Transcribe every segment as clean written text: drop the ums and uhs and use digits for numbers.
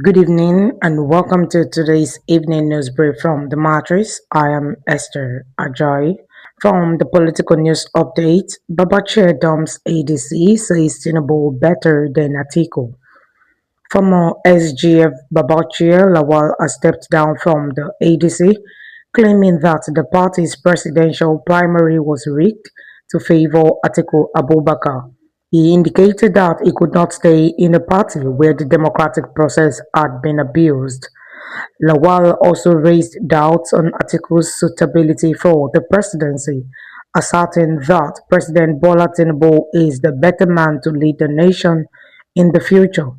Good evening and welcome to today's evening news brief from TheMatrix. I am Esther Ajoy. From the political news update, Babachir dumps ADC says Tinubu better than Atiku. Former SGF Babachir Lawal has stepped down from the ADC, claiming that the party's presidential primary was rigged to favor Atiku Abubakar. He indicated that he could not stay in a party where the democratic process had been abused. Lawal also raised doubts on Atiku's suitability for the presidency, asserting that President Bola Tinubu is the better man to lead the nation in the future.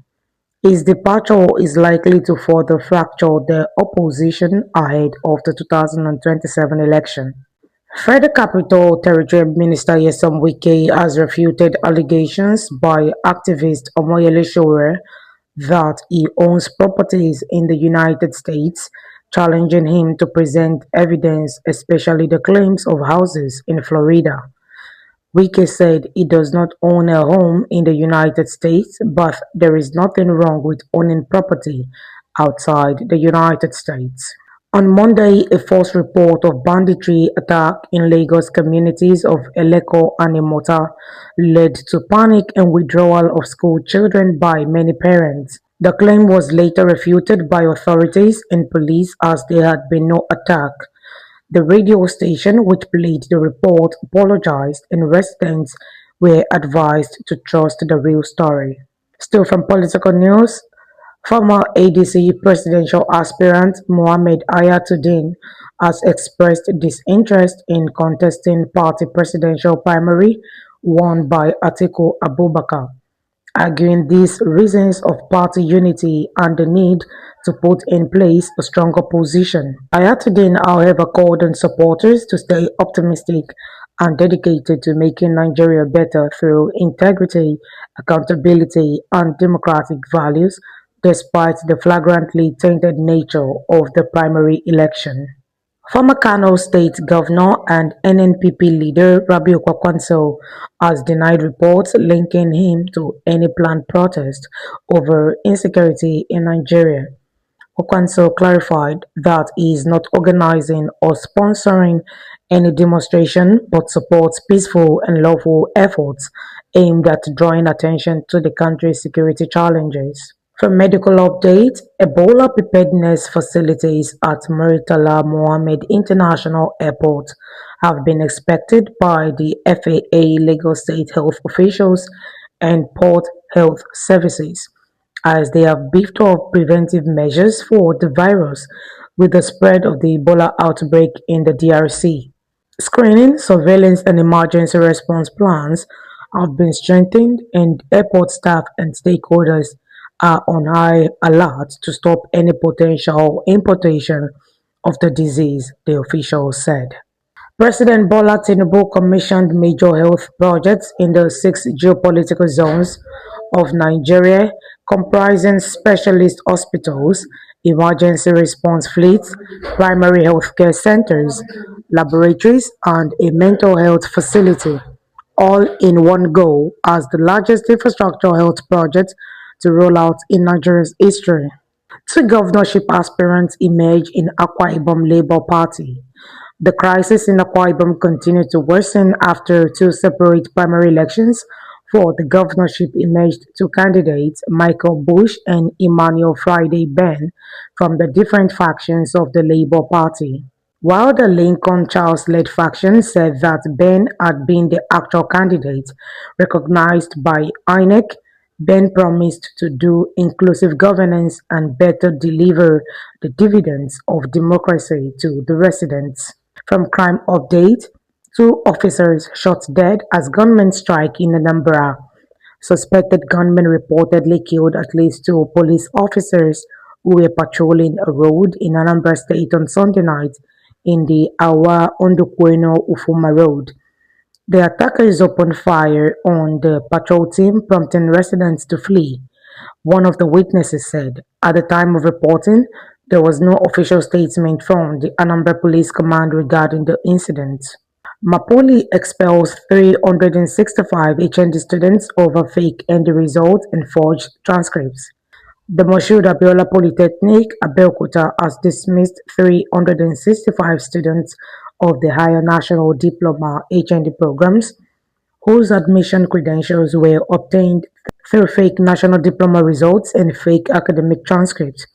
His departure is likely to further fracture the opposition ahead of the 2027 election. Federal Capital Territory Minister Nyesom Wike has refuted allegations by activist Omoyele Sowore that he owns properties in the United States, challenging him to present evidence, especially the claims of houses in Florida. Wike said he does not own a home in the United States, but there is nothing wrong with owning property outside the United States. On Monday, a false report of banditry attack in Lagos communities of Eleko and Imota led to panic and withdrawal of school children by many parents. The claim was later refuted by authorities and police as there had been no attack. The radio station which played the report apologized and residents were advised to trust the real story. Still from political news, former ADC presidential aspirant Mohammed Ayatuddin has expressed disinterest in contesting party presidential primary won by Atiku Abubakar, arguing these reasons of party unity and the need to put in place a stronger position. Ayatuddin, however, called on supporters to stay optimistic and dedicated to making Nigeria better through integrity, accountability, and democratic values, despite the flagrantly tainted nature of the primary election. Former Kano State Governor and NNPP leader Rabiu Kwakwanso has denied reports linking him to any planned protest over insecurity in Nigeria. Kwakwanso clarified that he is not organizing or sponsoring any demonstration but supports peaceful and lawful efforts aimed at drawing attention to the country's security challenges. For medical update, Ebola preparedness facilities at Murtala Mohammed International Airport have been inspected by the FAA, Lagos State health officials, and Port Health Services, as they have beefed up preventive measures for the virus with the spread of the Ebola outbreak in the DRC. Screening, surveillance, and emergency response plans have been strengthened, and airport staff and stakeholders are on high alert to stop any potential importation of the disease, the officials said. President Bola Tinubu commissioned major health projects in the six geopolitical zones of Nigeria, comprising specialist hospitals, emergency response fleets, primary healthcare centers, laboratories, and a mental health facility, all in one go as the largest infrastructure health project to roll out in Nigeria's history. Two governorship aspirants emerge in Akwa Ibom Labour Party. The crisis in Akwa Ibom continued to worsen after two separate primary elections for the governorship emerged two candidates, Michael Bush and Emmanuel Friday Ben, from the different factions of the Labour Party. While the Lincoln Charles-led faction said that Ben had been the actual candidate recognized by INEC, Ben promised to do inclusive governance and better deliver the dividends of democracy to the residents. From Crime Update, two officers shot dead as gunmen strike in Anambra. Suspected gunmen reportedly killed at least two police officers who were patrolling a road in Anambra State on Sunday night in the Awa Ondukweno Ufuma Road. The attackers opened fire on the patrol team, prompting residents to flee, one of the witnesses said. At the time of reporting, there was no official statement from the Anambra Police Command regarding the incident. Mapoli expels 365 HND students over fake ND results and forged transcripts. The Moshood Abiola Polytechnic, Abeokuta, has dismissed 365 students of the Higher National Diploma (HND) programs whose admission credentials were obtained through fake national diploma results and fake academic transcripts.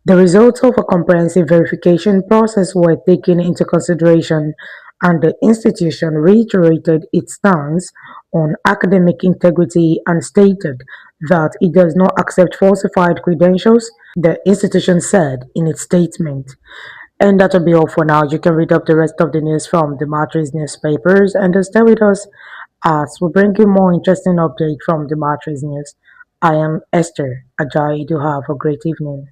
The results of a comprehensive verification process were taken into consideration, and the institution reiterated its stance on academic integrity and stated that it does not accept falsified credentials, the institution said in its statement. And that will be all for now. You can read up the rest of the news from the Matrix newspapers and stay with us as we bring you more interesting updates from the Matrix news. I am Esther Ajayi. Do have a great evening.